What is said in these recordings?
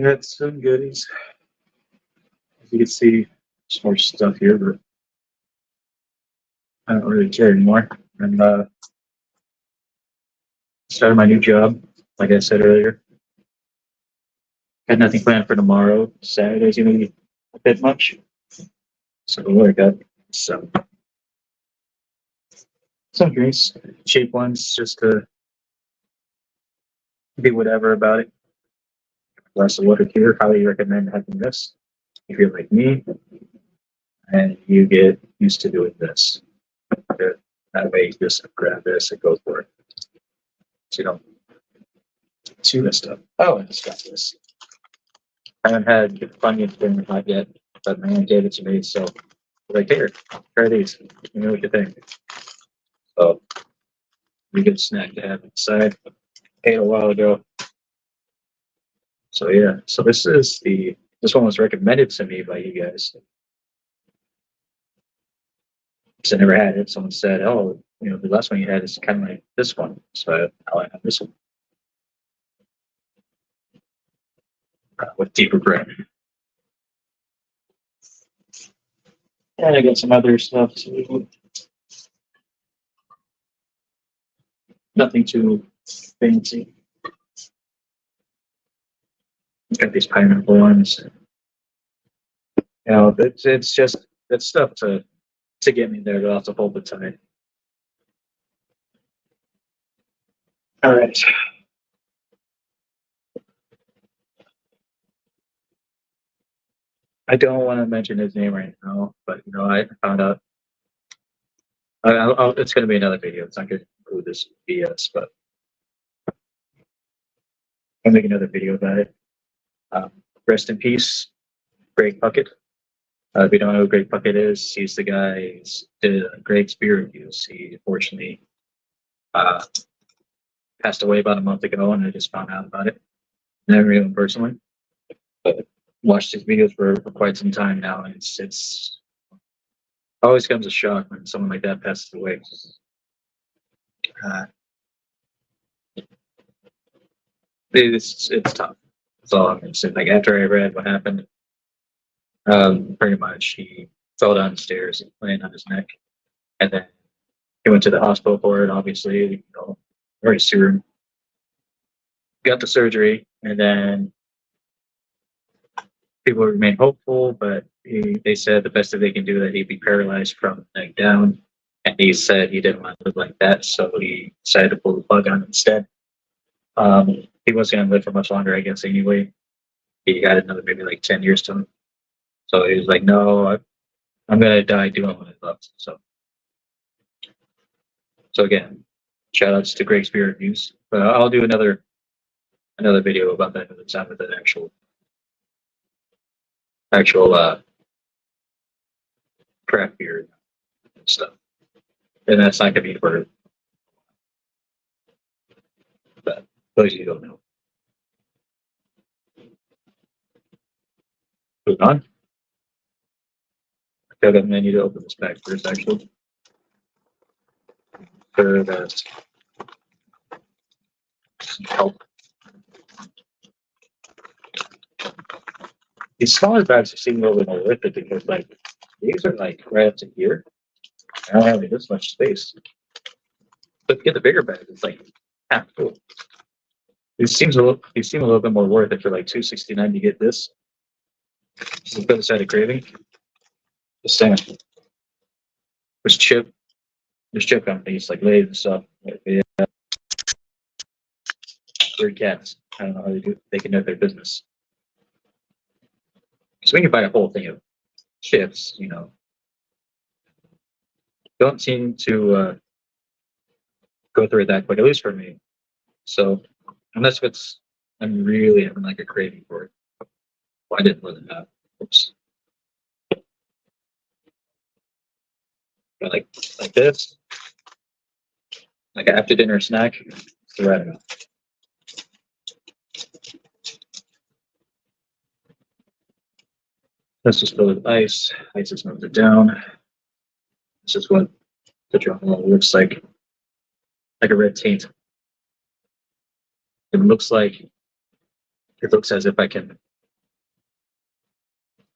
Got some goodies. As you can see, some more stuff here, but I don't really care anymore. I'm starting my new job, like I said earlier. Got nothing planned for tomorrow. Saturday's gonna be a bit much, so I got some some drinks, cheap ones, just to be whatever about it. Glass of water here. Highly recommend having this if you're like me and you get used to doing this. That way, you just grab this and go for it. So you don't chew this stuff. Oh, and it's got this. I haven't had the Funyuns thing yet, but my aunt gave it to me, so like, here, try these. Let me know what you think. So, pretty good snack to have inside. Ate a while ago. So yeah, so this one was recommended to me by you guys. Because I never had it. Someone said, "Oh, the last one you had is kind of like this one." So I have this one with deeper bread. And I got some other stuff too. Nothing too fancy. Got these pineapple ones. It's just it's stuff to get me there, but also hold the tight. All right. I don't want to mention his name right now, but I found out. It's going to be another video. It's not going to include this BS, but I'll make another video about it. Um, Rest in peace, Greg Puckett. If you don't know who Greg Puckett is, he's the guy who did Greg's beer reviews. He unfortunately uh, passed away about a month ago, and I just found out about it. Never knew him personally, but watched his videos for quite some time now, and it's always comes a shock when someone like that passes away. Uh, it's tough. That's all I'm gonna say. Like after I read what happened, pretty much he fell down the stairs and landed on his neck, and then he went to the hospital for it. Obviously, emergency room, got the surgery, and then people remain hopeful, but they said the best that they can do that he'd be paralyzed from the neck down, and he said he didn't want to live like that, so he decided to pull the plug on instead. He wasn't going to live for much longer, I guess. Anyway, he got another maybe like 10 years to him. So he was like, "No, I'm going to die doing what I love." So again, shout outs to Greg's Beer Reviews. But I'll do another video about that at the time with an actual craft beer and stuff. And that's not going to be for but those you don't know. Moving on. I've got a menu to open this back first, actually. For that help. These smaller bags seem a little bit more worth it because like these are like right up to here. I don't have this much space. But to get the bigger bag, it's like half full. These seem a little bit more worth it for like $2.69 to get this. Just put this out of craving. Just saying. There's chip companies like Lay's and stuff. They bird cats. I don't know how they can know their business. Because when you buy a whole thing of chips, don't seem to go through it that quick, at least for me. So unless I'm really having like a craving for it. Well, I didn't more than that. Oops. But like this, like after dinner snack, it's the right amount. Let's just fill it with ice. Ice is melted down. This is what the drum roll looks like a red taint. It looks as if I can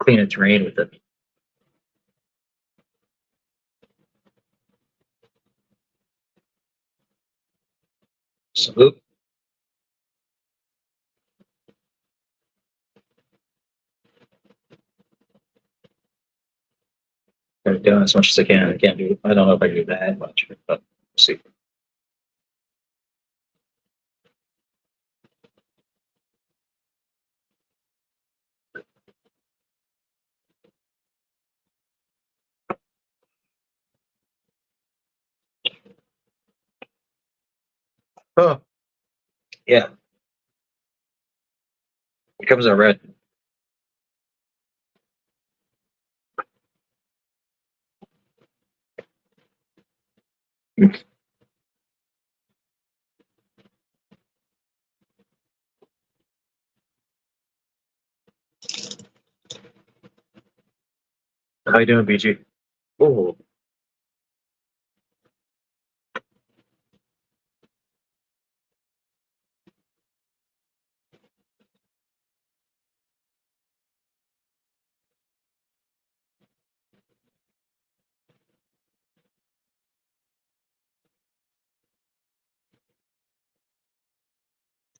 clean a drain with it. Salute. I've done as much as I can. I can't do. I don't know if I can do that much, but we'll see. Oh, yeah. It comes out red. How you doing, BG? Oh,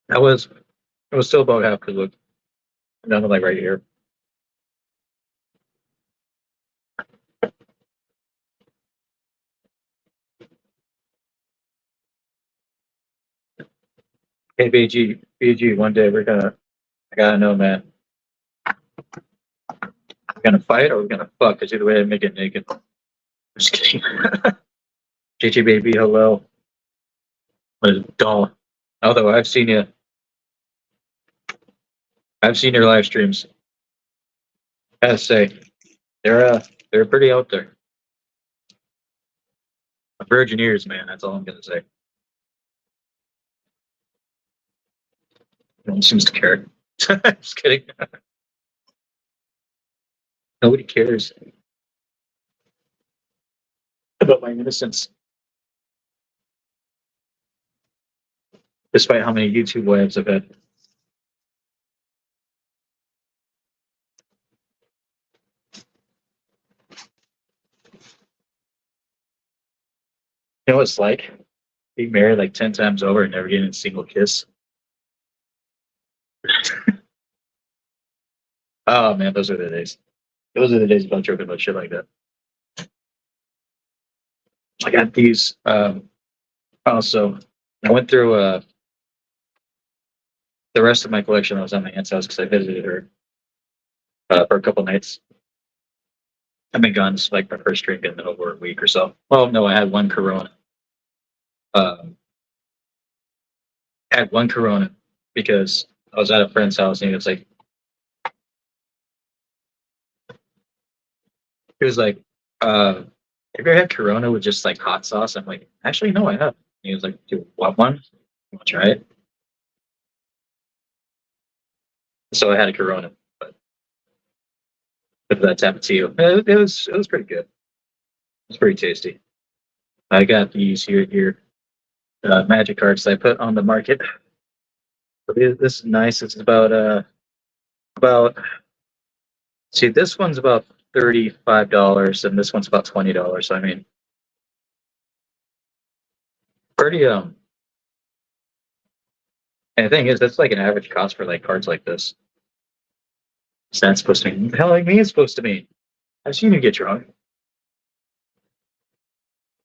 that was. It was still about half because look, down to like right here. Hey, BG. One day we're gonna. I gotta know, man. We're gonna fight or we're gonna fuck? Cause either way, I make it naked. Just kidding. JJ baby, hello. What a doll. Although I've seen your live streams. I gotta say, they're pretty out there. Virgin ears, man. That's all I'm gonna say. No one seems to care. Just kidding. Nobody cares about my innocence, despite how many YouTube wives I've had. You know what it's like? Being married like 10 times over and never getting a single kiss. Oh man, those are the days. Those are the days about joking about shit like that. I got these. Also, I went through the rest of my collection. I was at my aunt's house because I visited her for a couple nights. I've been gone since like my first drink in over a week or so. Well, no, I had one Corona. Um, I had one Corona because I was at a friend's house and he was like, have you ever had Corona with just like hot sauce? I'm like, actually, no, I have. He was like, do you want one? You want to try it? So I had a Corona, but if that's happened to you, it was pretty good. It was pretty tasty. I got these here magic cards that I put on the market. So this is nice. It's about see this one's about $35 and this one's about $20. So I mean, pretty and the thing is that's like an average cost for like cards like this. So that's supposed to mean the hell like me is supposed to mean. I've seen you get drunk.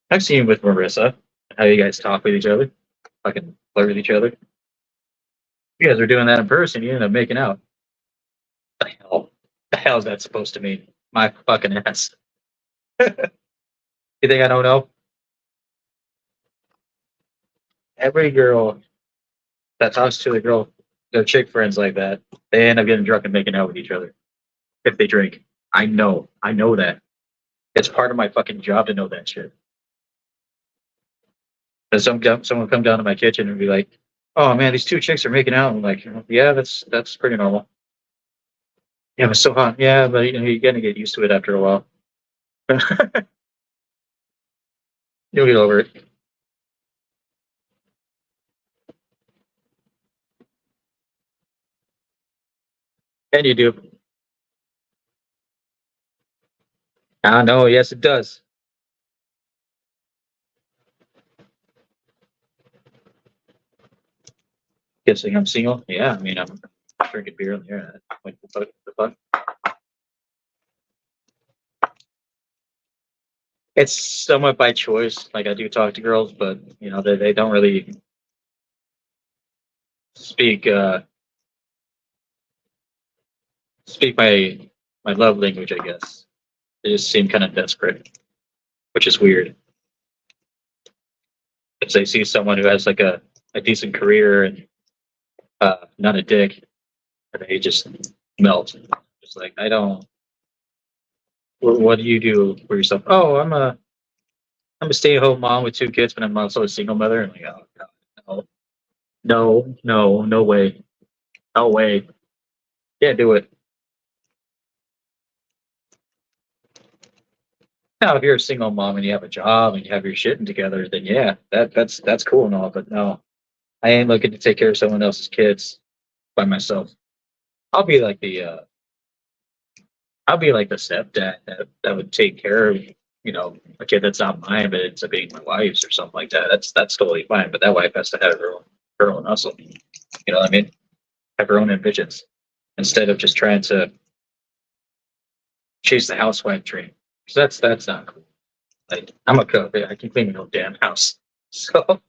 I've seen you with Marissa. How you guys talk with each other. Fucking flirt with each other. You guys are doing that in person, you end up making out. The hell? The hell is that supposed to mean? My fucking ass. You think I don't know? Every girl that talks to a girl, their chick friends like that, they end up getting drunk and making out with each other if they drink. I know. I know that. It's part of my fucking job to know that shit. And someone come down to my kitchen and be like, "Oh man, these two chicks are making out." I'm like, "Yeah, that's pretty normal." Yeah, it's so hot. Yeah, but you're gonna get used to it after a while. You'll get over it. And you do. I know. Yes, it does. Guessing I'm single. Yeah, I mean, I'm drinking beer on the internet. Like, the fuck? It's somewhat by choice. Like, I do talk to girls, but they don't really speak speak my love language. I guess they just seem kind of desperate, which is weird. If they see someone who has like a decent career and not a dick, they just melt. It's like I don't. What do you do for yourself? Oh, I'm a stay-at-home mom with two kids, but I'm also a single mother. I'm like, oh god, no, no, no way, no way, can't do it. Now, if you're a single mom and you have a job and you have your shit together, then yeah, that's cool and all. But no, I ain't looking to take care of someone else's kids by myself. I'll be like the uh, I'll be like the stepdad that would take care of a kid that's not mine, but ends up being my wife's or something like that. That's totally fine. But that wife has to have her own hustle. You know what I mean? Have her own ambitions instead of just trying to chase the housewife dream. Because that's not cool. Like I'm a cook. I can clean my own damn house. So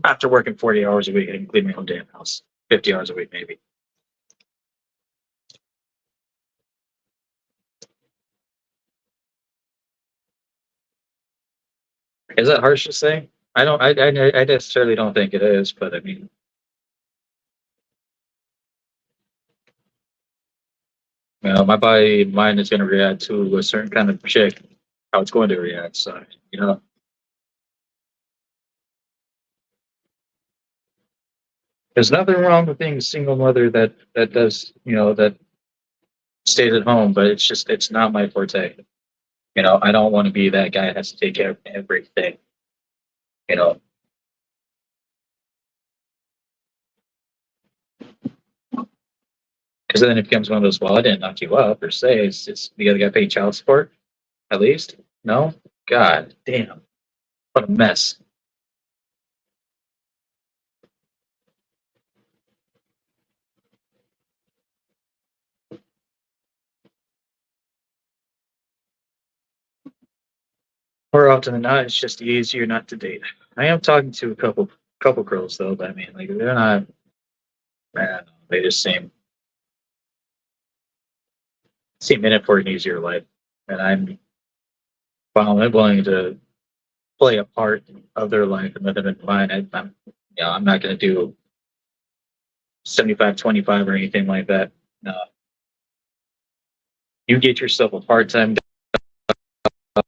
after working 40 hours a week, I can clean my own damn house. 50 hours a week, maybe. Is that harsh to say? I don't. I necessarily don't think it is, but I mean, my body, mind is going to react to a certain kind of chick, how it's going to react. So, there's nothing wrong with being a single mother that does, that stays at home, but it's not my forte. I don't want to be that guy that has to take care of everything. You know, because then it becomes one of those. Well, I didn't knock you up or say it's the other guy paying child support at least. No, God damn, what a mess. More often than not, it's just easier not to date. I am talking to a couple girls though, but I mean, like they're not. Man, they just seem in it for an easier life, and I'm willing to play a part of their life and let them in mine. I'm not going to do 75-25 or anything like that. No, you get yourself a part-time job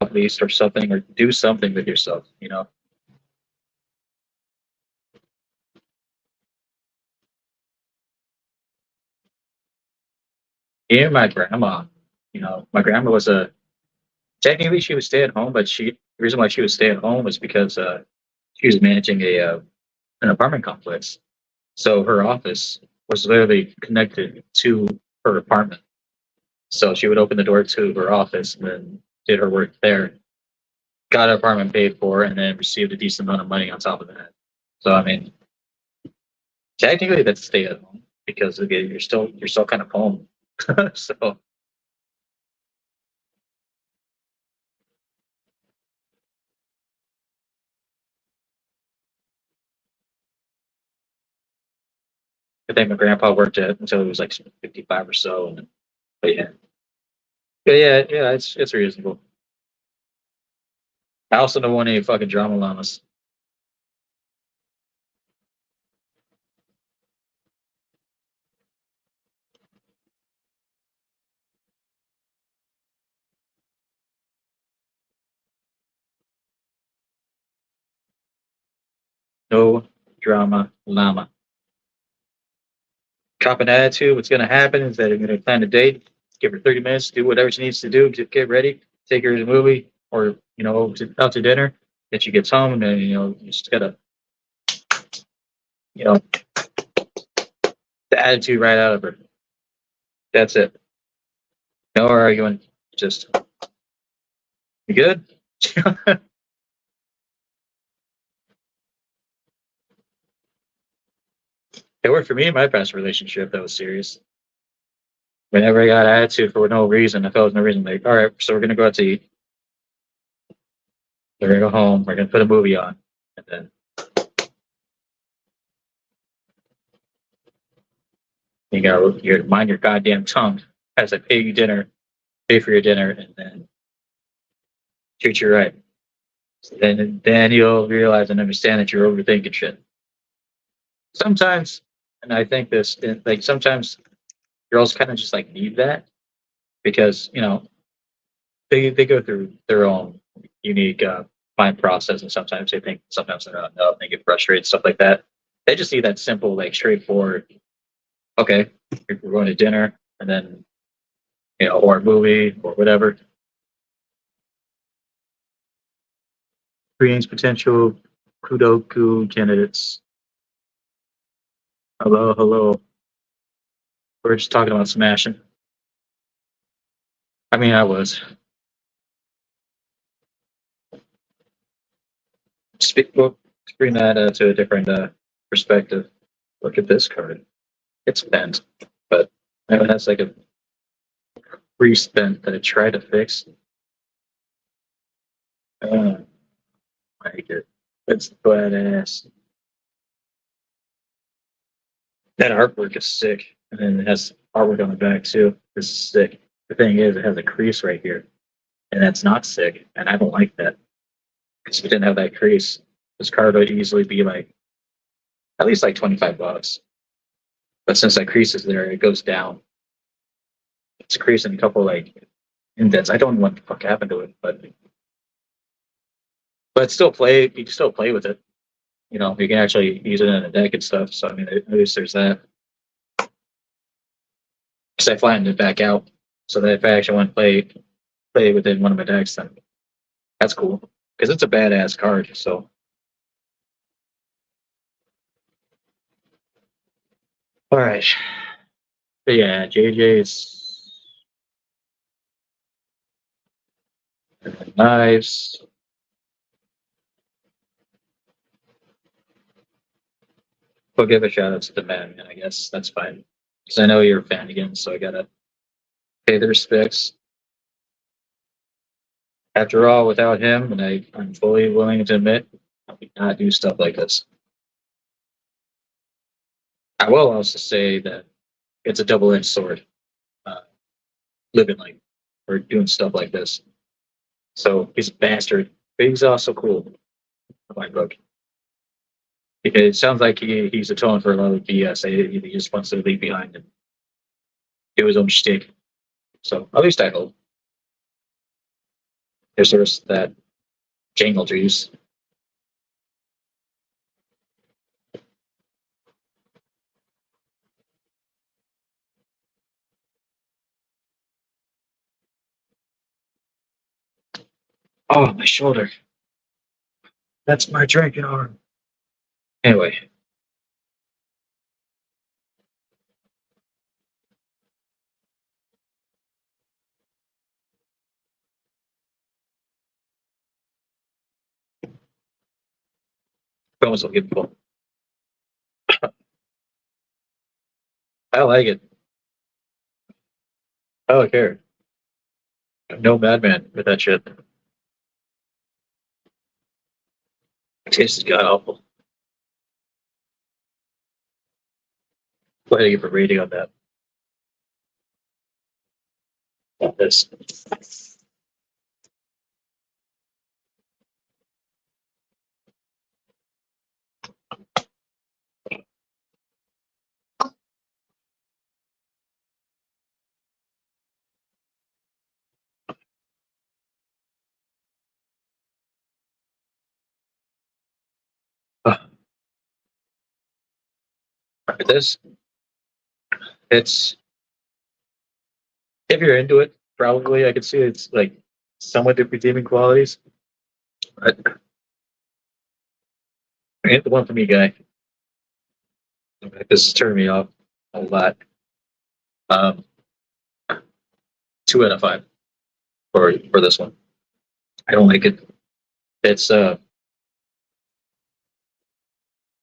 at least or something, or do something with yourself. And my grandma, my grandma was a technically she was stay at home, but the reason why she was stay at home was because she was managing an apartment complex. So her office was literally connected to her apartment. So she would open the door to her office and then did her work there, got her apartment paid for, and then received a decent amount of money on top of that. So I mean, technically that's stay at home because again, you're still kind of home. So I think my grandpa worked at until he was like 55 or so. But yeah, it's reasonable. I also don't want any fucking drama llamas. No drama llama. Cop an attitude. What's going to happen is that I'm going to plan a date, give her 30 minutes, do whatever she needs to do, get ready, take her to the movie or, out to dinner. Then she gets home and then, you just got to, you know, the attitude right out of her. That's it. No arguing. Just you good? It worked for me in my past relationship that was serious. Whenever I got attitude for no reason, I felt no reason. Like, all right, so we're gonna go out to eat. We're gonna go home. We're gonna put a movie on, and then you mind your goddamn tongue as I pay you dinner, pay for your dinner, and then treat you right. So then you'll realize and understand that you're overthinking shit. Sometimes, and I think this, like sometimes girls kind of just like need that because they go through their own unique mind process, and sometimes they think sometimes they're not enough, they get frustrated, stuff like that. They just need that simple, like straightforward. Okay, we're going to dinner, and then or a movie or whatever. Screens potential Kudoku candidates. Hello, hello. We're just talking about smashing. I mean, I was. Well, bring that to a different perspective. Look at this card. It's bent, but it has like a crease bent that I tried to fix. I like it. It's badass. That artwork is sick, and then it has artwork on the back too. This is sick. The thing is, it has a crease right here, and that's not sick, and I don't like that because if it didn't have that crease, this card would easily be like at least like $25. But since that crease is there, it goes down. It's creasing a couple like indents. I don't know what the fuck happened to it, but still play. You can still play with it. You can actually use it in a deck and stuff. So I mean, at least there's that. Because I flattened it back out, so that if I actually want to play within one of my decks, then that's cool. Because it's a badass card. So all right, but yeah, JJ's knives. We'll give a shout out to the man, I guess that's fine. Because I know you're a fan again, so I gotta pay the respects. After all, without him, and I'm fully willing to admit, I would not do stuff like this. I will also say that it's a double-edged sword, uh, living like or doing stuff like this. So he's a bastard, but he's also cool in my book. Because it sounds like he's atoning for a lot of BS. He just wants to leave behind and do his own shtick. So at least I hope. There's that jangle juice. Oh, my shoulder. That's my drinking arm. Anyway, films will get full. I like it. I don't care. I'm no madman with that shit. It tastes god awful. What do you give a rating on that? This. Uh, this. It's if you're into it, probably I could see it's like somewhat redeeming qualities. But it ain't the one for me, guy. This turned me off a lot. Um, 2 out of 5 for this one. I don't like it. It's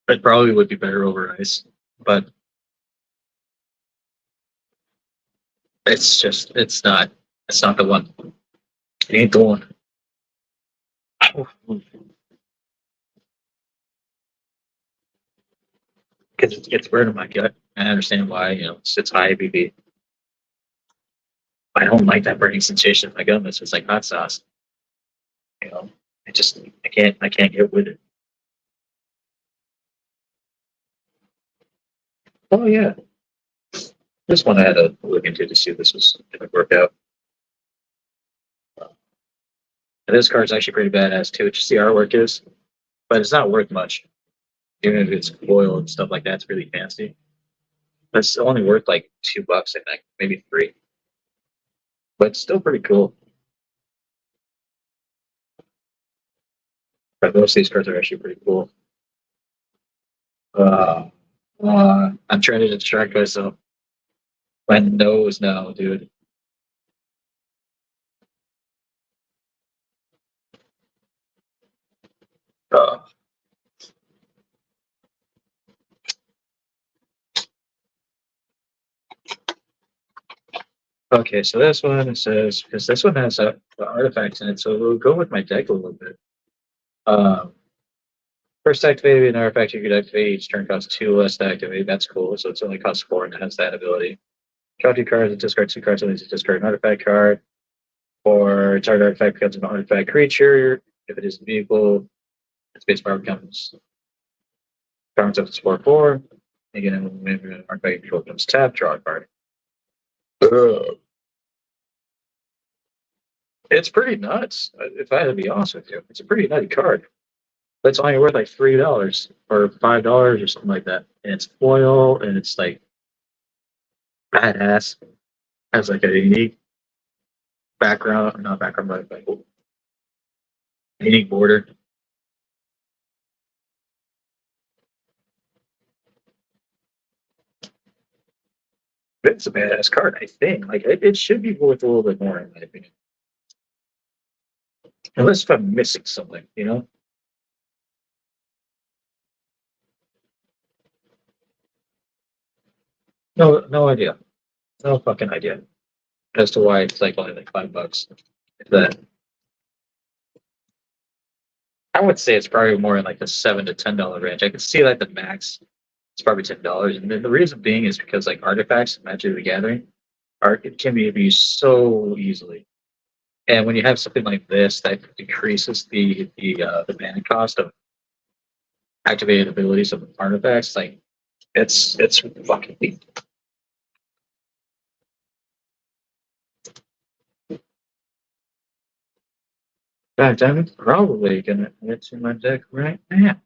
it probably would be better over ice, but it's not the one. It ain't the one. Because it gets burned in my gut. I understand why, it's high ABV. I don't like that burning sensation in my gut. It's just like hot sauce. You know, I can't get with it. Oh yeah, this one I had to look into to see if this was going to work out. And this card's actually pretty badass too. Just the artwork is, but it's not worth much. Even if it's foil and stuff like that, it's really fancy. But it's only worth like $2, I think, maybe 3. But it's still pretty cool. But most of these cards are actually pretty cool. I'm trying to distract myself. My nose now, dude. Uh, okay, so this one it says because this one has artifacts in it, so we'll go with my deck a little bit. Um, First activate an artifact you could activate each turn costs 2 less to activate. That's cool. So it's only costs 4 and it has that ability. Draw 2 cards and discard 2 cards, and leaves a discard an artifact card. Or target artifact becomes an artifact creature. If it is a vehicle, its base power becomes power up to 4/4. Again, when an artifact control becomes tapped, draw a card. It's pretty nuts. If I had to be honest with you, it's a pretty nutty card. But it's only worth like $3 or $5 or something like that. And it's foil and it's like badass. Has like a unique background, not background, but like unique border. It's a badass card, I think. Like it should be worth a little bit more, in my opinion. Unless if I'm missing something, you know? No, no idea. No fucking idea as to why it's like only like $5. If that, I would say it's probably more in like the $7 to $10 range. I could see like the max. It's probably $10, and then the reason being is because like artifacts, in Magic the Gathering, are it can be abused so easily. And when you have something like this that decreases the mana cost of activated abilities of artifacts, like it's fucking neat. In fact, I'm probably gonna add to my deck right now.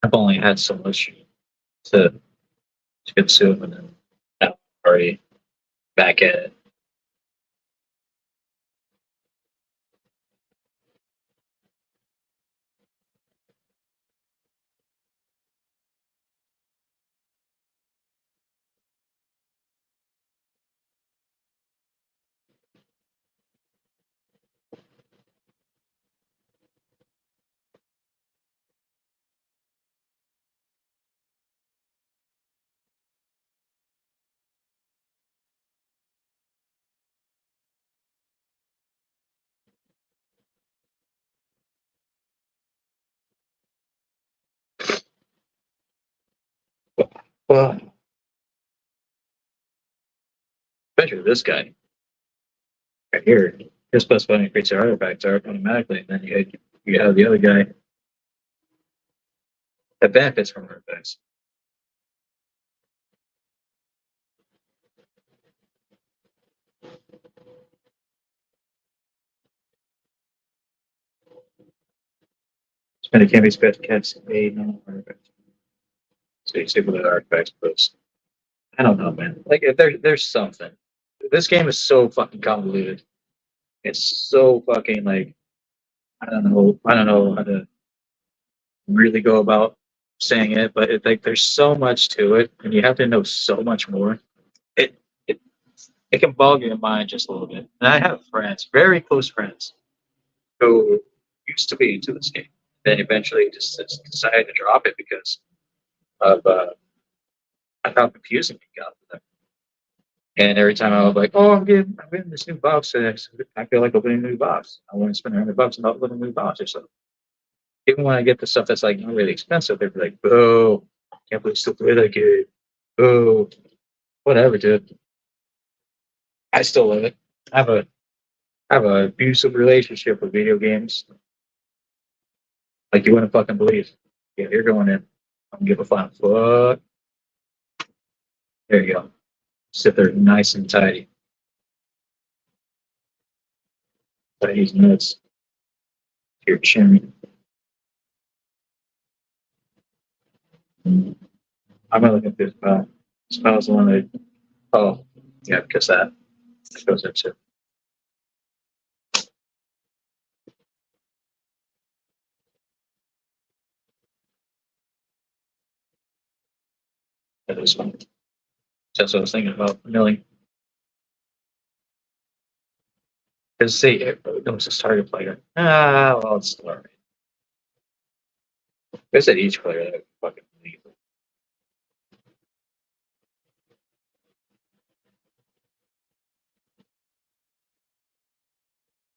I've only had so much to consume, and then I'm already back at it. Well, especially this guy right here. His plus one creates artifacts automatically, and then you have the other guy that benefits from artifacts. And it can be spent to cast a non-artifact. So you see what the artifacts post. I don't know, man. Like if there's something. This game is so fucking convoluted. It's so fucking like I don't know. I don't know how to really go about saying it, but like there's so much to it, and you have to know so much more. It it can bog your mind just a little bit. And I have friends, very close friends, who used to be into this game, then eventually just decided to drop it because of how confusing it got for them. And every time I was like, "Oh, I'm getting this new box, and I feel like opening a new box. I want to spend $100 on opening a new box or something." Even when I get the stuff that's like not really expensive, they're like, "Oh, can't believe you still play that game." Oh, whatever, dude. I still love it. I have a I have a abusive relationship with video games, like you wouldn't fucking believe. Yeah, you're going in. I don't give a flying fuck. There you go. Sit there nice and tidy. Tidy's nuts. Your chin. I'm gonna look at this spell. Spell's the one that. Oh, yeah, because that goes into. This one. That's what I was thinking about milling. Because see, it was a target player. Ah, well, it's still alright. I said each player that fucking leave.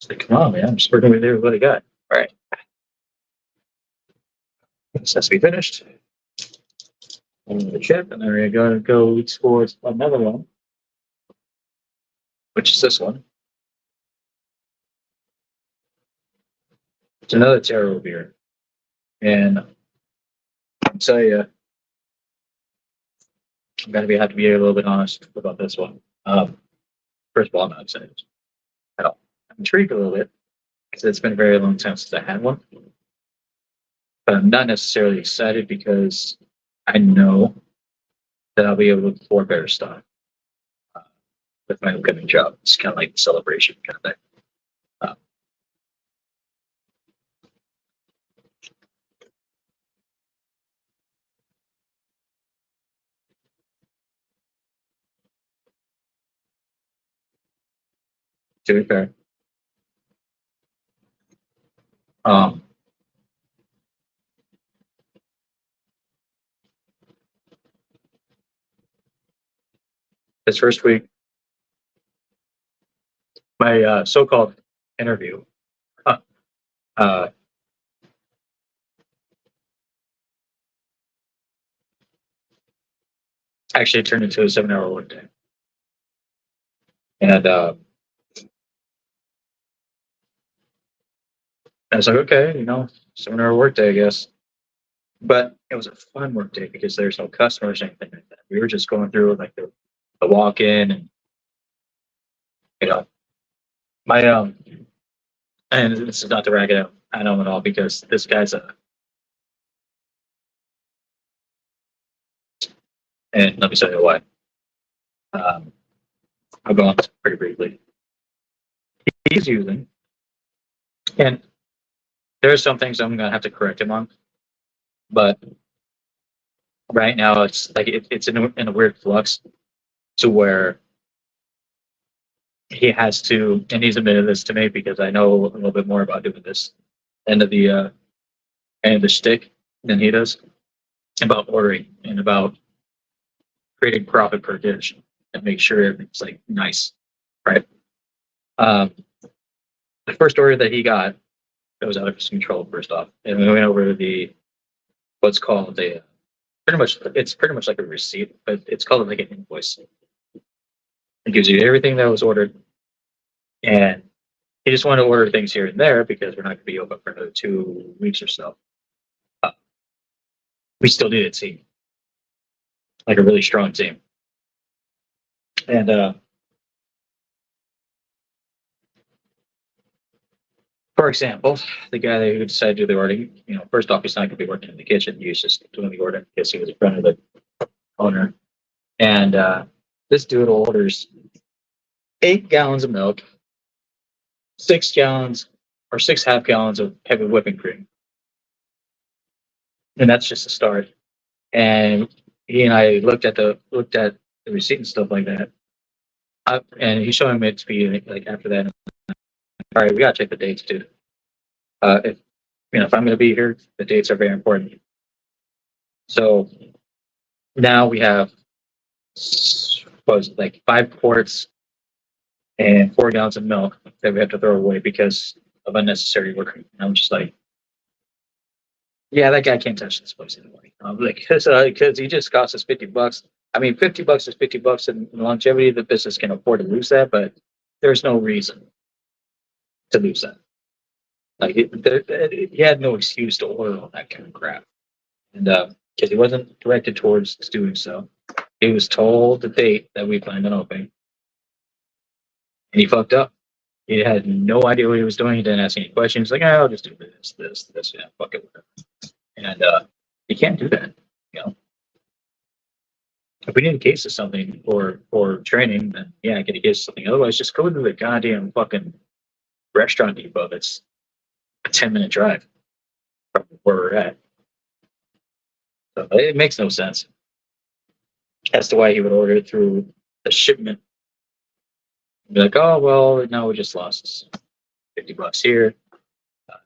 It's like, come on, man. I'm just working with everybody got. All right. This has to be finished. The chip, and then we're going to go towards another one, which is this one. It's another tarot beer. And I'll tell you, I'm going to have to be a little bit honest about this one. First of all, I'm not excited at all. I'm intrigued a little bit because it's been a very long time since I had one. But I'm not necessarily excited because I know that I'll be able to afford better stuff with my upcoming job. It's kind of like a celebration kind of thing. Uh, to be fair, um, this first week, my so-called interview uh, uh, actually turned into a 7-hour workday. And I was like, okay, 7-hour workday, I guess. But it was a fun workday because there's no customers or anything like that. We were just going through like the walk-in and you know my and this is not to rag it out. I know it all because this guy's a and let me tell you why. Um, I'll go on pretty briefly. He's using, and there's some things I'm gonna have to correct him on, but right now it's like it's in a weird flux to where he has to, and he's admitted this to me because I know a little bit more about doing this end of the end of the shtick than he does about ordering and about creating profit per dish and make sure everything's like nice, right? Um, the first order that he got, it was out of his control first off, and we went over the what's called a pretty much it's pretty much like a receipt, but it's called like an invoice. It gives you everything that was ordered, and he just wanted to order things here and there because we're not going to be open for another 2 weeks or so. Uh, we still need a team, like a really strong team, and for example, the guy who decided to do the ordering, first off, he's not going to be working in the kitchen. He was just doing the order because he was a friend of the owner. And this dude orders 8 gallons of milk, 6 gallons or 6 half gallons of heavy whipping cream. And that's just a start. And he and I looked at the receipt and stuff like that. And he's showing me to be like after that. All right, we gotta check the dates, dude. If if I'm gonna be here, the dates are very important. So now we have what was it, like 5 quarts and 4 gallons of milk that we have to throw away because of unnecessary work. And I'm just like, yeah, that guy can't touch this place anyway. Like, because he just cost us $50. I mean, $50 is $50, and the longevity of the business can afford to lose that, but there's no reason to lose that. Like, he had no excuse to order all that kind of crap, and because he wasn't directed towards doing so, he was told the date that we planned on opening, and he fucked up. He had no idea what he was doing. He didn't ask any questions. Like, oh, I'll just do this. Yeah, fuck it, whatever. And you can't do that. You know, if we need a case of something for training, then yeah, get a case of something. Otherwise, just go to the goddamn fucking restaurant depot. That's a 10-minute drive from where we're at. So it makes no sense as to why he would order it through the shipment. Be like, oh well, now we just lost $50 here.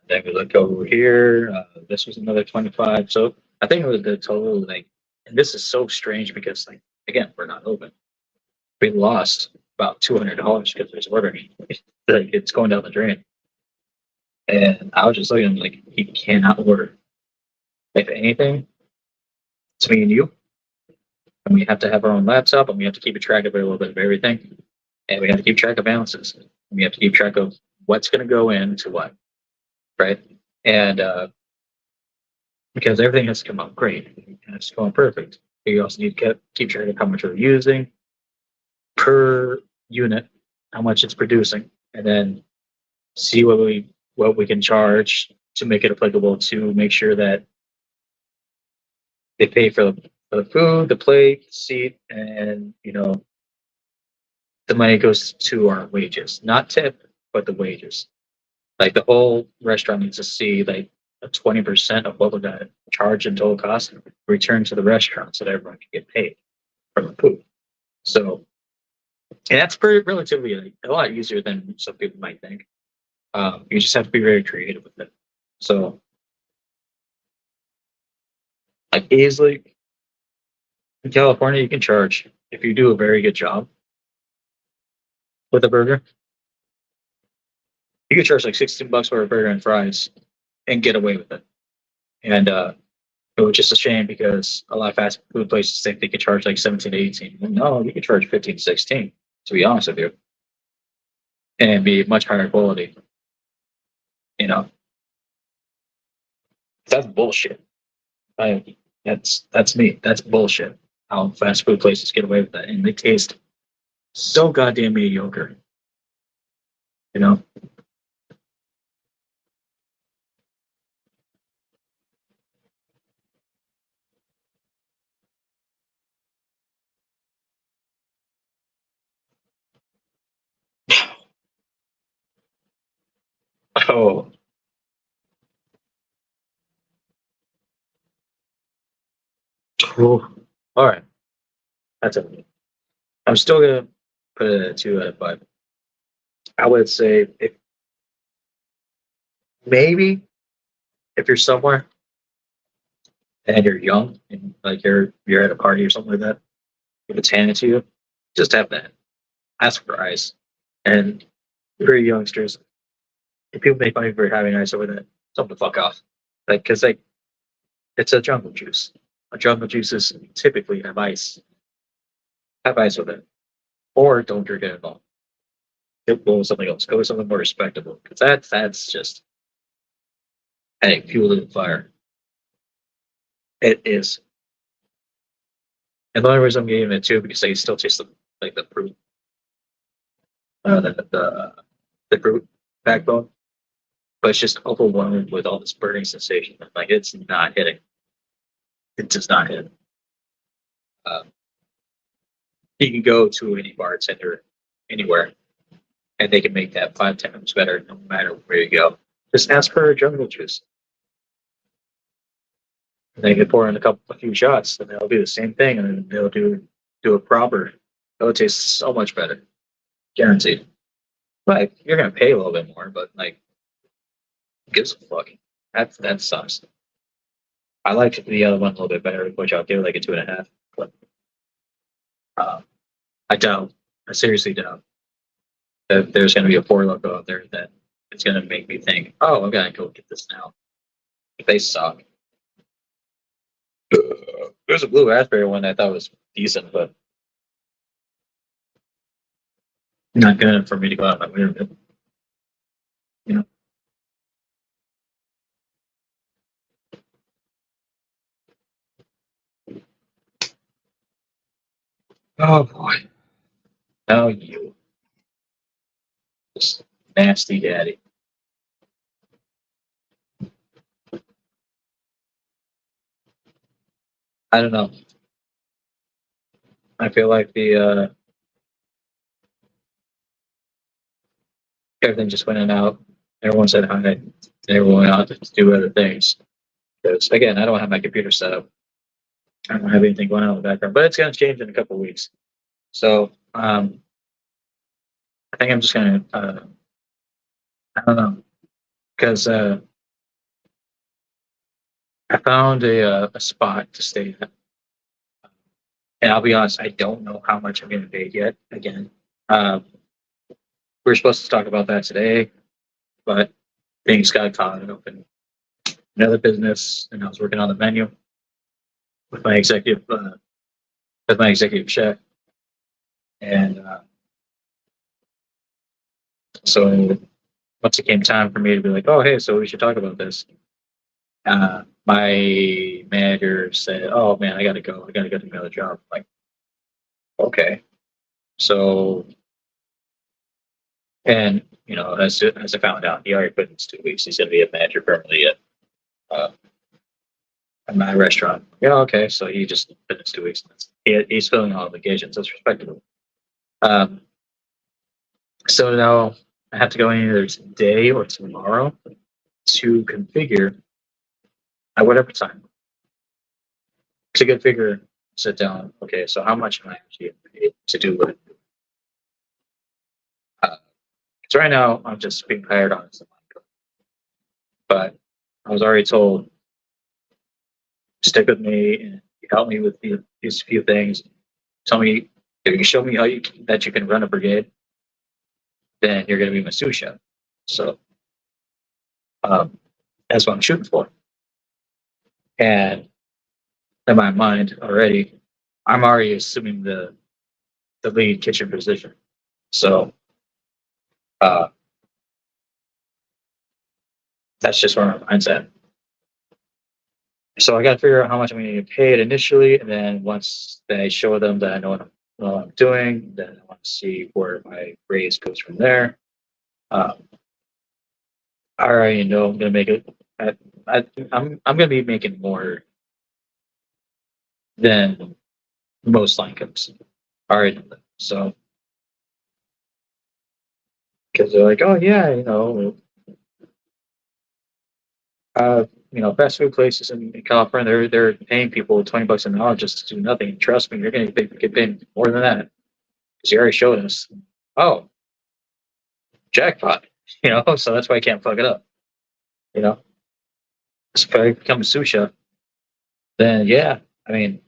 Then we look over here. This was another 25. So I think it was the total like, and this is so strange because like again, we're not open. We lost about $200 because there's ordering. Like it's going down the drain. And I was just looking like he cannot order. If anything, it's me and you. And we have to have our own laptop and we have to keep a track of a little bit of everything. And we have to keep track of balances. And we have to keep track of what's going to go into what. Right. And because everything has to come out great and it's going perfect. You also need to keep track of how much we're using per unit, how much it's producing, and then see what we can charge to make it applicable to make sure that they pay for the food, the plate, the seat, and the money goes to our wages, not tip, but the wages. Like the whole restaurant needs to see like a 20% of what we're gonna charge in total cost return to the restaurant so that everyone can get paid for the food. So, and that's pretty relatively like, a lot easier than some people might think. You just have to be very creative with it. So, like easily in California, you can charge if you do a very good job with a burger. You can charge like $16 for a burger and fries and get away with it. And it was just a shame because a lot of fast food places think they can charge like 17 to 18. No, you can charge 15 to 16, to be honest with you, and be much higher quality. You know, that's bullshit. That's me. That's bullshit. How fast food places get away with that, and they taste so goddamn mediocre. You know. Oh, cool. All right. That's it. I'm still gonna put it at 2 out of 5. I would say if maybe if you're somewhere and you're young and like you're at a party or something like that, if it's handed to you, just have that. Ask for ice. And for youngsters, if people make money for having ice over that, tell them to fuck off. Like, cause like it's a jungle juice. A jungle juice is typically have ice. Have ice with it, or don't drink it at all. Go with something else. Go with something more respectable. Because that's just hey, fuel to the fire. It is. And the only reason I'm getting it too because they still taste like the fruit, uh, the, the the fruit backbone, but it's just overwhelming with all this burning sensation. Like it's not hitting. It does not hit. Uh, you can go to any bartender anywhere, and they can make that 5 10 times better, no matter where you go. Just ask for a jungle juice. And they can pour in a few shots, and they'll do the same thing, and then they'll do it proper. It'll taste so much better. guaranteed. Like you're gonna pay a little bit more, but like, who gives a fuck? That sucks. I like the other one a little bit better, which I'll give like a 2.5. But uh, I doubt, I seriously doubt that there's gonna be a Four Loko out there that it's gonna make me think, oh, I gotta go get this now. They suck. There's a blue raspberry one I thought was decent, but not good enough for me to go out my way with it. You know. Oh boy. Now you, just nasty daddy. I don't know. I feel like the everything just went in and out. Everyone said hi, and everyone went out to do other things. Because again, I don't have my computer set up. I don't have anything going on in the background, but it's going to change in a couple of weeks. So I think I'm just going to, I don't know, because I found a spot to stay at. And I'll be honest, I don't know how much I'm going to pay yet. Again, we are supposed to talk about that today, but things got caught up in another business, and I was working on the menu with my executive chef, and so once it came time for me to be like, oh hey, so we should talk about this. My manager said, "Oh man, I gotta go. I gotta go to another job." I'm like, okay, so and as I found out, he already put in his 2 weeks. He's gonna be a manager permanently uh, at my restaurant. Yeah, okay, so he just put in his 2 weeks. He's filling all obligations. That's respectable. Um, so now I have to go in either today or tomorrow to configure at whatever time to configure. Sit down. Okay, so how much am I actually paid to do what? Because right now I'm just being hired on as a micro. But I was already told, stick with me and help me with these few things. Tell me if you show me that you can run a brigade, then you're going to be my sous chef. So um, that's what I'm shooting for. And in my mind already, I'm already assuming the lead kitchen position. So uh, that's just where my mind's at. So I got to figure out how much I'm going to get paid initially, and then once they show them that I know what I'm doing, then I want to see where my raise goes from there. I already know I'm going to make it. I'm going to be making more than most line cooks. I already know that. So because they're like, oh yeah, fast food places in California, they're paying people $20 an hour just to do nothing. Trust me, you're going to get paid more than that because you already showed us. Oh, jackpot! So that's why I can't fuck it up. So if I become a sous chef, then yeah, I mean,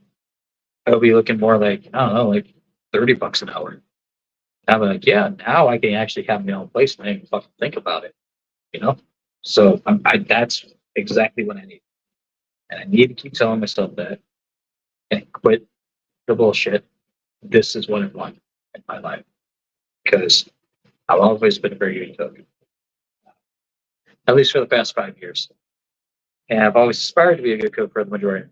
I'll be looking more like I don't know, like $30 an hour. I'm like, yeah, now I can actually have my own place and I can fucking think about it. You know, so that's exactly what I need. And I need to keep telling myself that and quit the bullshit. This is what I want in my life because I've always been a very good cook, at least for the past 5 years. And I've always aspired to be a good cook for the majority.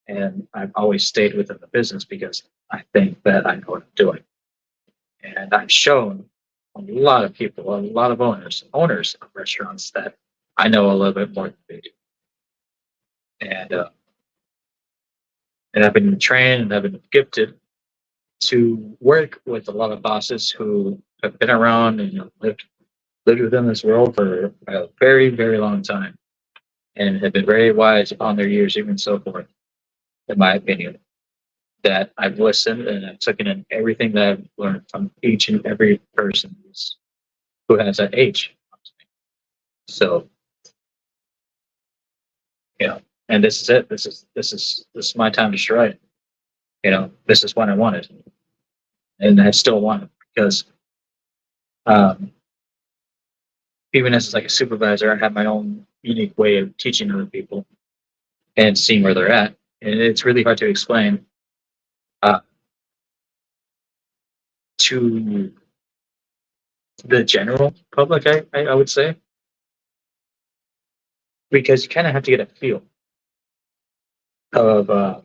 And I've always stayed within the business because I think that I know what I'm doing. And I've shown a lot of people, a lot of owners of restaurants that I know a little bit more than they do. And I've been trained and I've been gifted to work with a lot of bosses who have been around and lived within this world for a very, very long time and have been very wise upon their years, even so forth, in my opinion. that I've listened and I've taken in everything that I've learned from each and every person who has that age. So, you know, and this is it. This is my time to strike. You know, this is what I wanted, and I still want it because um, even as like a supervisor, I have my own unique way of teaching other people and seeing where they're at, and it's really hard to explain uh, to the general public. I would say because you kind of have to get a feel of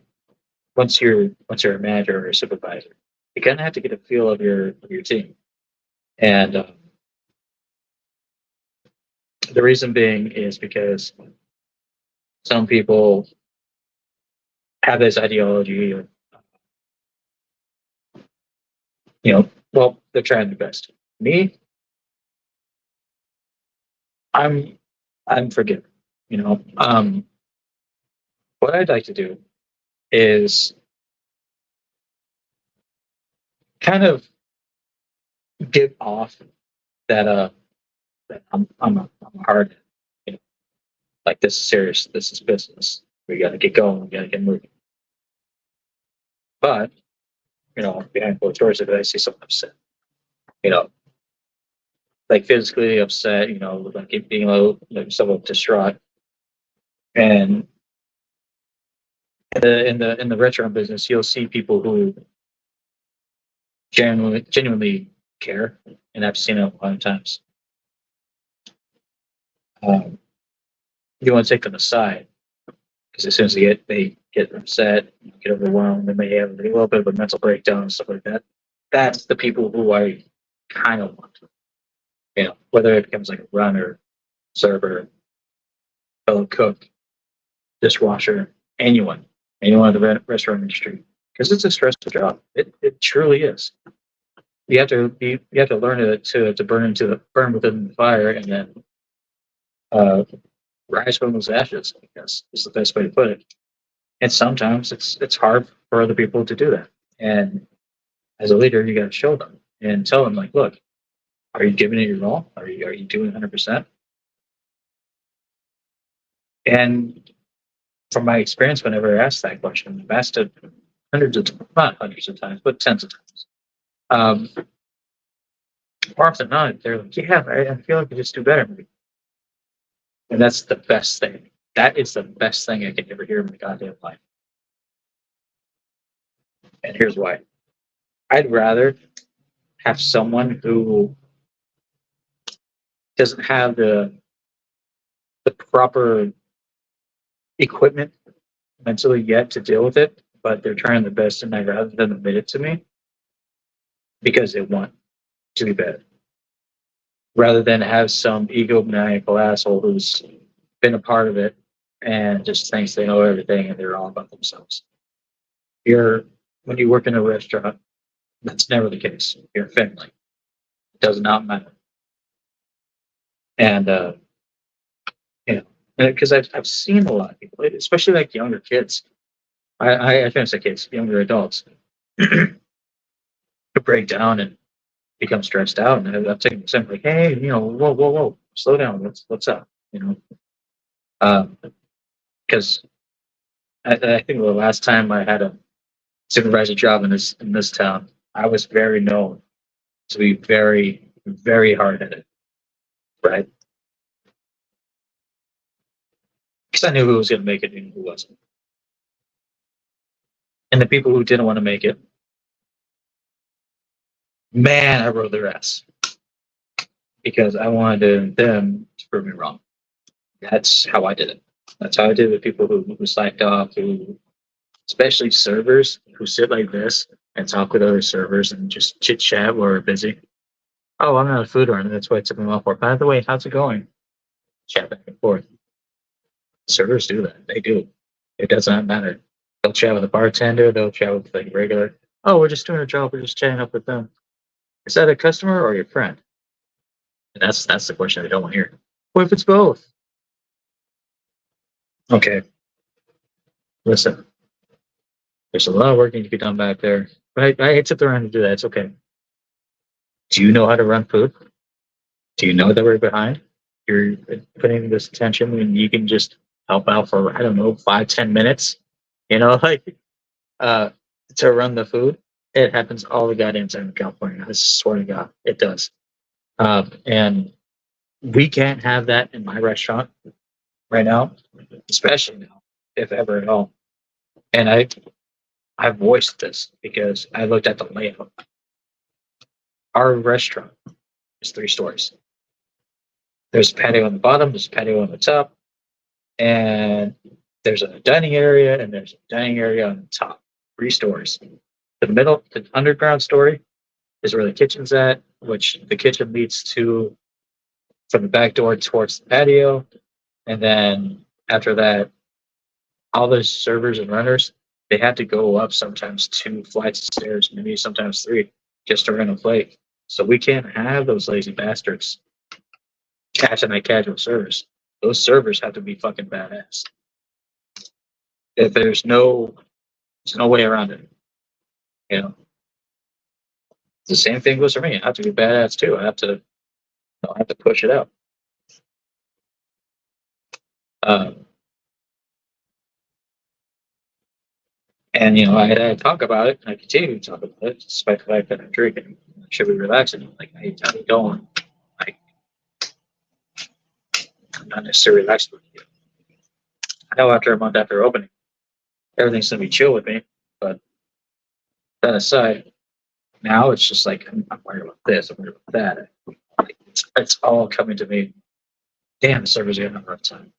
once you're a manager or a supervisor, you kind of have to get a feel of your team, and the reason being is because some people have this ideology of, well, they're trying their best. Me, I'm I'm forgiving. What I'd like to do is kind of get off that that I'm hard, you know, like this is serious, this is business. We got to get going, we got to get moving. But behind closed doors, if I see someone upset, you know, like physically upset, like it being a little, like somewhat distraught, and in the restaurant business, you'll see people who genuinely care, and I've seen it a lot of times. Um, you want to take them aside because as soon as they get upset, get overwhelmed, they may have a little bit of a mental breakdown and stuff like that. That's the people who I kind of want. Whether it becomes like a runner, server, fellow cook, dishwasher, anyone in the restaurant industry, because it's a stressful job. It truly is. You have to learn to burn within the fire, and then uh, rise from those ashes. I guess is the best way to put it. And sometimes it's hard for other people to do that. And as a leader, you got to show them and tell them like, look, are you giving it your all? Are you doing 100%? And from my experience, whenever I ask that question, I've asked it not hundreds of times, but tens of times. Um, More often than not, they're like, yeah, I feel like I just do better. And that's the best thing. That is the best thing I can ever hear in my goddamn life. And here's why. I'd rather have someone who doesn't have the proper equipment mentally yet to deal with it, but they're trying their best, and I'd rather them admit it to me because they want to be better, rather than have some egomaniacal asshole who's been a part of it and just thinks they know everything and they're all about themselves. You're When you work in a restaurant, that's never the case. You're a family. It does not matter. And because I've seen a lot of people, especially like younger kids. I shouldn't say kids, younger adults, who break down and become stressed out, and I'm taking them like, hey, whoa, whoa, whoa, slow down. What's up? Because I think the last time I had a supervisor job in this town, I was very known to be very, very hard headed, right? Because I knew who was going to make it and who wasn't. And the people who didn't want to make it, man, I rode their ass because I wanted them to prove me wrong. That's how I did it. That's how I did it with people who slacked off, who, especially servers who sit like this and talk with other servers and just chit chat while we're busy. Oh, I'm not a food order. That's why I took them off for. By the way, how's it going? Chat back and forth. Servers do that. They do. It does not matter. They'll chat with the bartender. They'll chat with like regular. Oh, we're just doing our job. We're just chatting up with them. Is that a customer or your friend? And that's the question they don't want to hear. What if it's both? Okay, listen. There's a lot of work need to be done back there. But I sit around and do that. It's okay. Do you know how to run food? Do you know that we're behind? You're putting this attention and you can just help out for, I don't know, 5, 10 minutes, you know, like uh, to run the food. It happens all the goddamn time in California. I swear to God, it does. And we can't have that in my restaurant right now, especially now, if ever at all. And I voiced this because I looked at the layout. Our restaurant is 3 stories. There's a patio on the bottom, there's a patio on the top, and there's a dining area, and there's a dining area on the top. 3 stories. The middle, the underground story, is where the kitchen's at, which the kitchen leads to from the back door towards the patio. And then after that, all the servers and runners, they have to go up sometimes 2 flights of stairs, maybe sometimes 3, just to run a plate. So we can't have those lazy bastards catching that casual service. Those servers have to be fucking badass. If there's no way around it. You know, the same thing goes for me. I have to be badass too. I have to push it out. Um, and I talk about it, and I continue to talk about it, despite the fact that I'm drinking. Should be relaxing. Like, hey, how you going? Like, I'm not necessarily relaxed with you. I know after a month after opening, everything's gonna be chill with me. But that aside, now it's just like I'm worried about this, I'm worried about that. Like, it's all coming to me. Damn, the servers are having a rough time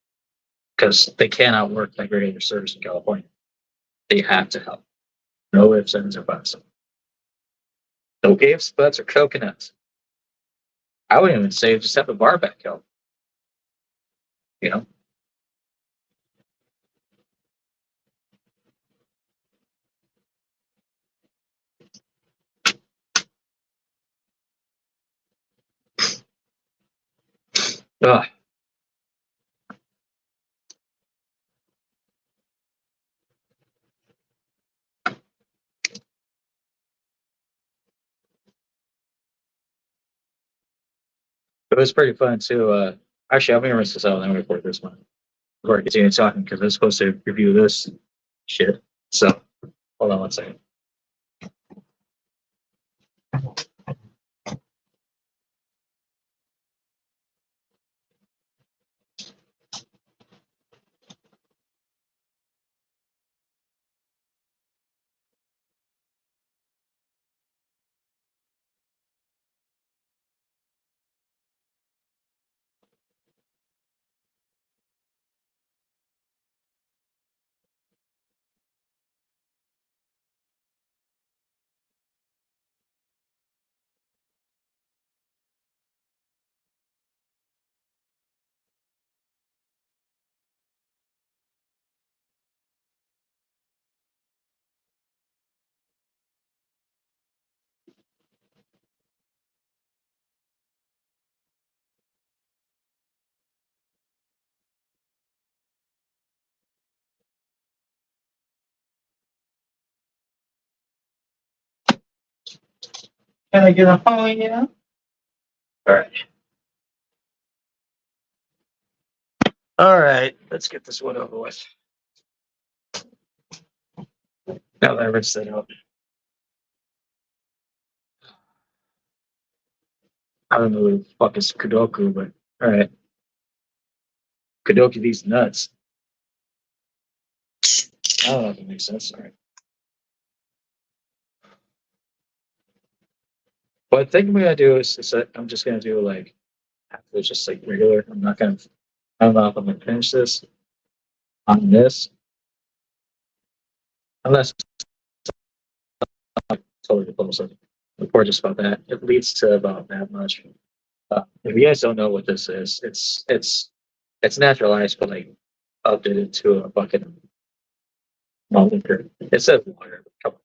because they cannot work like regular servers in California. They have to help. No ifs, ands, or buts. No ifs, buts, or coconuts. I wouldn't even say just have the bar back help. You know? Ugh. It was pretty fun too. Actually, I'm gonna rinse this out and then record this one before I continue talking because I'm supposed to review this shit. So hold on one second. Can I get a oh yeah? All right. All right. Let's get this one over with. Now that I rinsed that out. I don't know who the fuck is Kudoku, but all right. Kudoku these nuts. I don't know if it makes sense. All right. But I think what I'm gonna do is that I'm just gonna do like after just like regular. I'm not gonna. I don't know if I'm gonna finish this on this unless I'm totally close. Report just about that. It leads to about that much. If you guys don't know what this is, it's natural ice, but like updated to a bucket of malt liquor. It says water. Come on.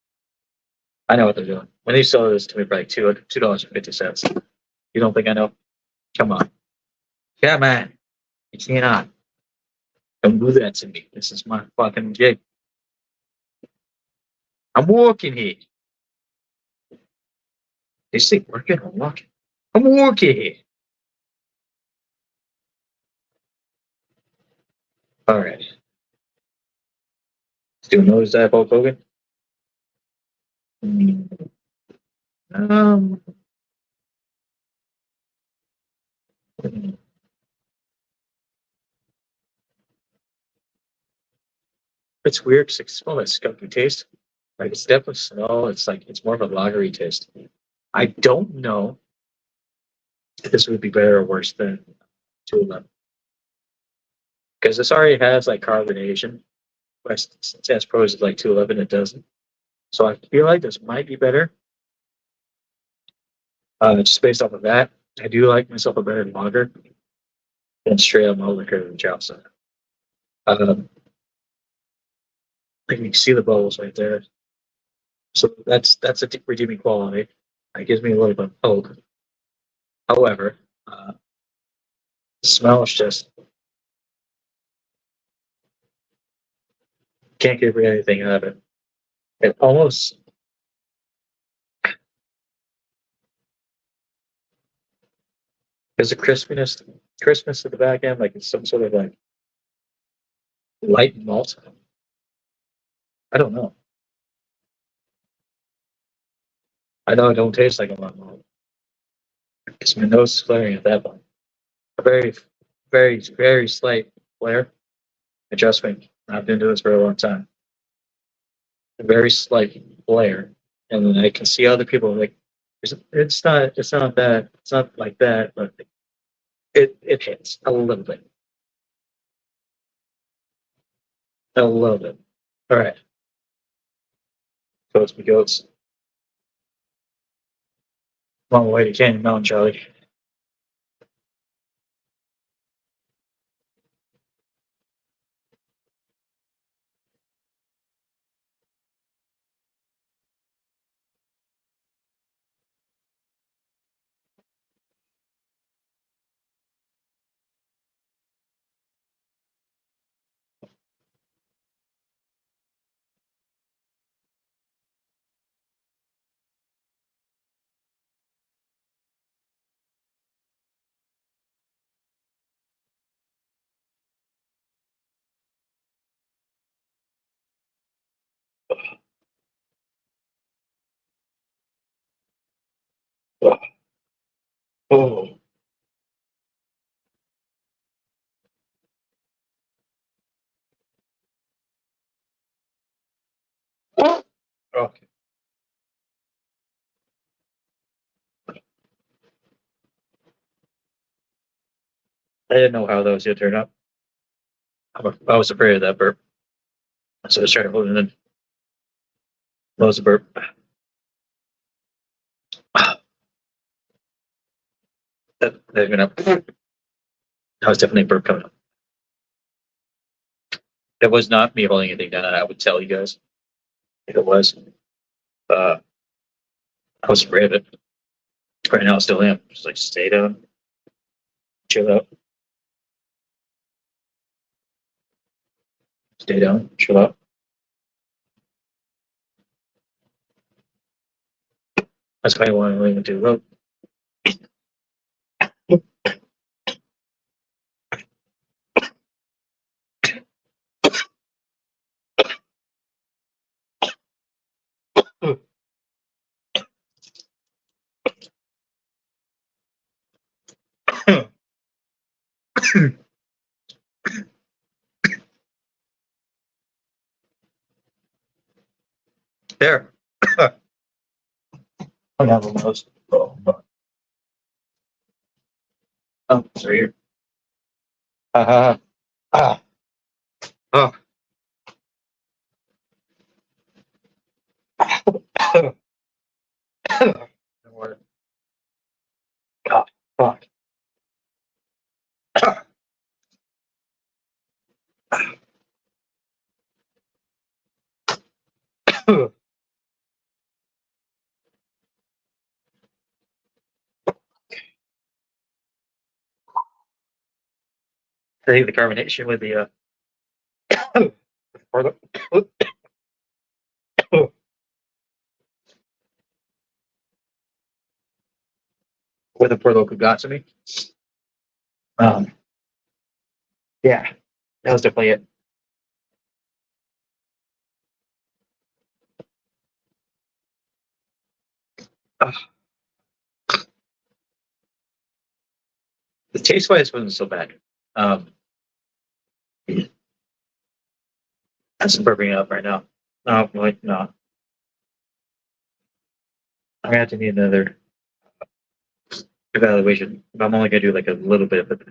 I know what they're doing. When they sell this to me for like $2.50. You don't think I know? Come on. Come on. You cannot. Don't do that to me. This is my fucking gig. I'm walking here. They say working. I'm walking. I'm walking here. All right. Still knows that Hulk Hogan. Um, it's weird because it's smell that skunky taste. Like it's definitely smell. It's like it's more of a lagery taste. I don't know if this would be better or worse than 211 because this already has like carbonation. But since as opposed to like 211, it doesn't. So I feel like this might be better. Just based off of that, I do like myself a better lager than straight up malt liquor and Chelsea. Um, like you can see the bubbles right there. So that's a redeeming quality. It gives me a little bit of hope. However, the smell is just can't get rid of anything out of it. It almost there's a crispness at the back end, like it's some sort of like light malt. I don't know. I know it don't taste like a lot malt. Because my nose is flaring at that point. A very slight flare. Adjustment. I've been doing this for a long time. A very slight flare, and then I can see other people like it's not that it's not like that, but it hits a little bit. All right, goats be goats. Long way to Canyon Mountain, Charlie. Oh, okay. I didn't know how that was gonna turn out. I was afraid of that burp, so I was trying to hold it in. That was a burp. That was definitely a burp coming up. It was not me holding anything down. I would tell you guys if it was. Uh, I was afraid of it. Right now, I still am. Just like stay down, chill out, stay down, chill out. That's kind of what I'm leaning to. Well, there. I have one of those. Oh, it's right here. Ah, ah, ah. Don't worry. Ah, fuck. I think the carbonation would be or the what the poor local got to me. Um, yeah, that was definitely it. Ugh, the taste wise wasn't so bad. Um, that's burping up right now. No, like no, I'm gonna have to need another evaluation. If I'm only gonna do like a little bit of it,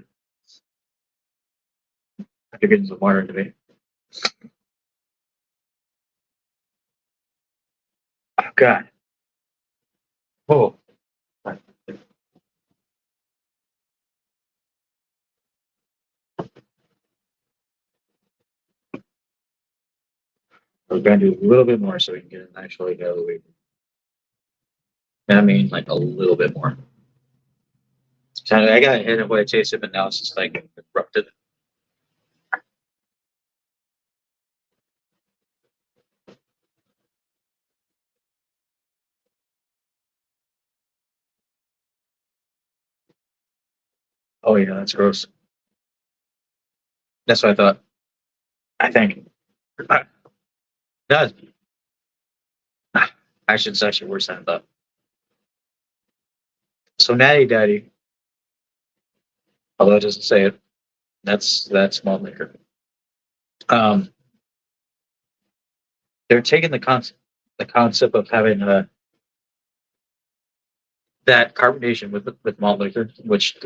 I could get some water into me. Oh God. Oh, we're gonna do a little bit more so we can get an actual evaluation. And I mean like a little bit more. So I got a hit of what I tasted, but now it's just like erupted. Oh yeah, that's gross. That's what I thought. I think. That actually, it's actually worse than I thought. So Natty Daddy, although it doesn't say it, that's malt liquor. Um, they're taking the concept of having that carbonation with malt liquor, which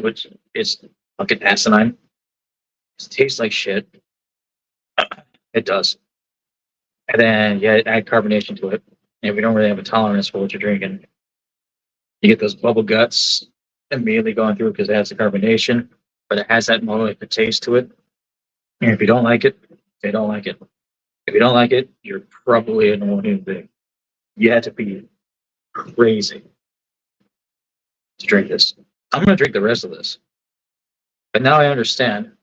is fucking asinine. It tastes like shit. It does. And then yeah, add carbonation to it. And if you don't really have a tolerance for what you're drinking, you get those bubble guts immediately going through because it has the carbonation, but it has that malt liquor taste to it. And if you don't like it, they don't like it. If you don't like it, you're probably a normal human being. You have to be crazy to drink this. I'm gonna drink the rest of this. But now I understand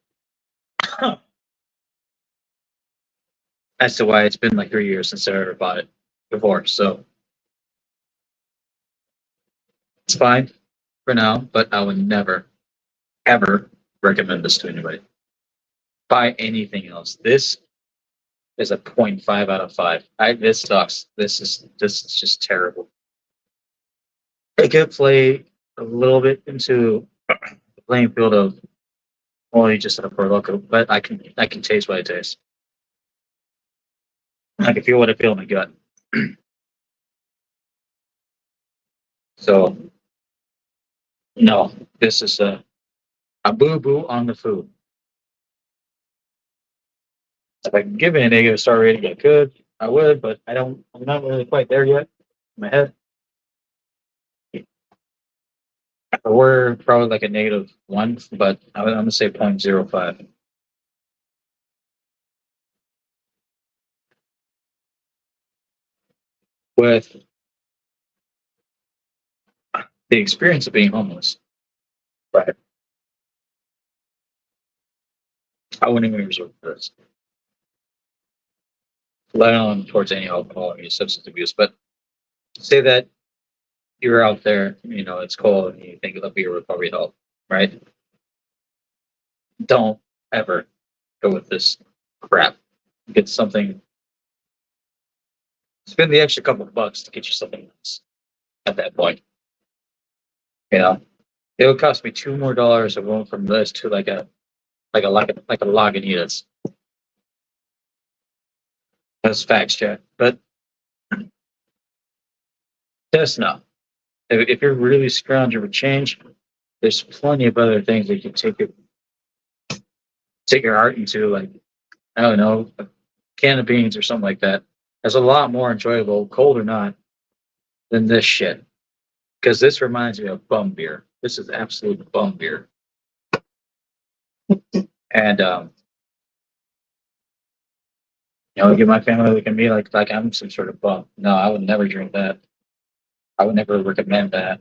as to why it's been like 3 years since I ever bought it before. So it's fine for now, but I would never, ever recommend this to anybody. Buy anything else. This is a 0.5 out of 5. This sucks. This is just terrible. It could play a little bit into the playing field of well, you just said a for loco, but I can taste what it tastes. I can feel what I feel in my gut. So no, this is a boo boo on the food. If I can give it a negative star rating, I could. I would, but I don't. I'm not really quite there yet in my head. We're probably like a -1, but I'm gonna say 0.05. With the experience of being homeless, but I wouldn't even resort to this, let alone towards any alcohol or any substance abuse. But say that you're out there, it's cold and you think a beer would probably help, right? Don't ever go with this crap. Get something, spend the extra couple of bucks to get you something else at that point. You know, it would cost me $2 more of going from this to like a Lagunitas. That's facts, Jack. But that's not. If you're really scrounging for change, there's plenty of other things that you can take your heart into, like I don't know, a can of beans or something like that. That's a lot more enjoyable, cold or not, than this shit. Because this reminds me of bum beer. This is absolute bum beer. And give my family look at me like I'm some sort of bum. No, I would never drink that. I would never recommend that.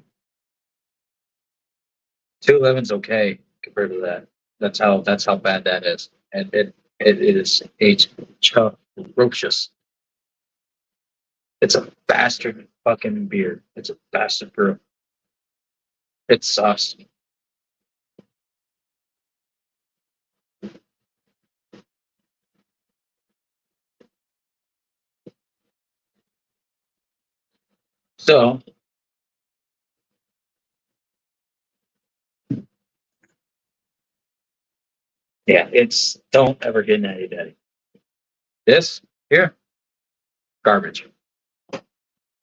211's okay compared to that. That's how bad that is. And it is atrocious. It's a bastard fucking beer. It's a bastard brew. It sucks. So, yeah, it's don't ever get Natty Daddy. This here, garbage.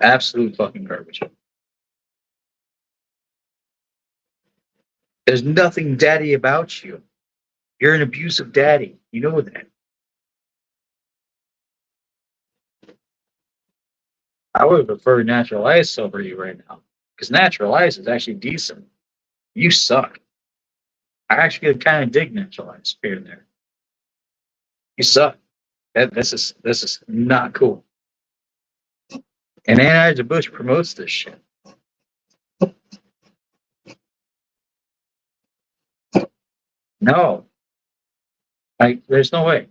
Absolute fucking garbage. There's nothing daddy about you. You're an abusive daddy. You know that. I would prefer natural ice over you right now. Because natural ice is actually decent. You suck. I actually kind of dig natural ice here and there. You suck. This is not cool. And Anheuser-Busch promotes this shit. No. Like, there's no way.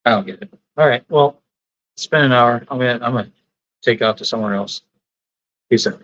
I don't get it. All right. Well, it's been an hour. I'm gonna take off to somewhere else. Peace out.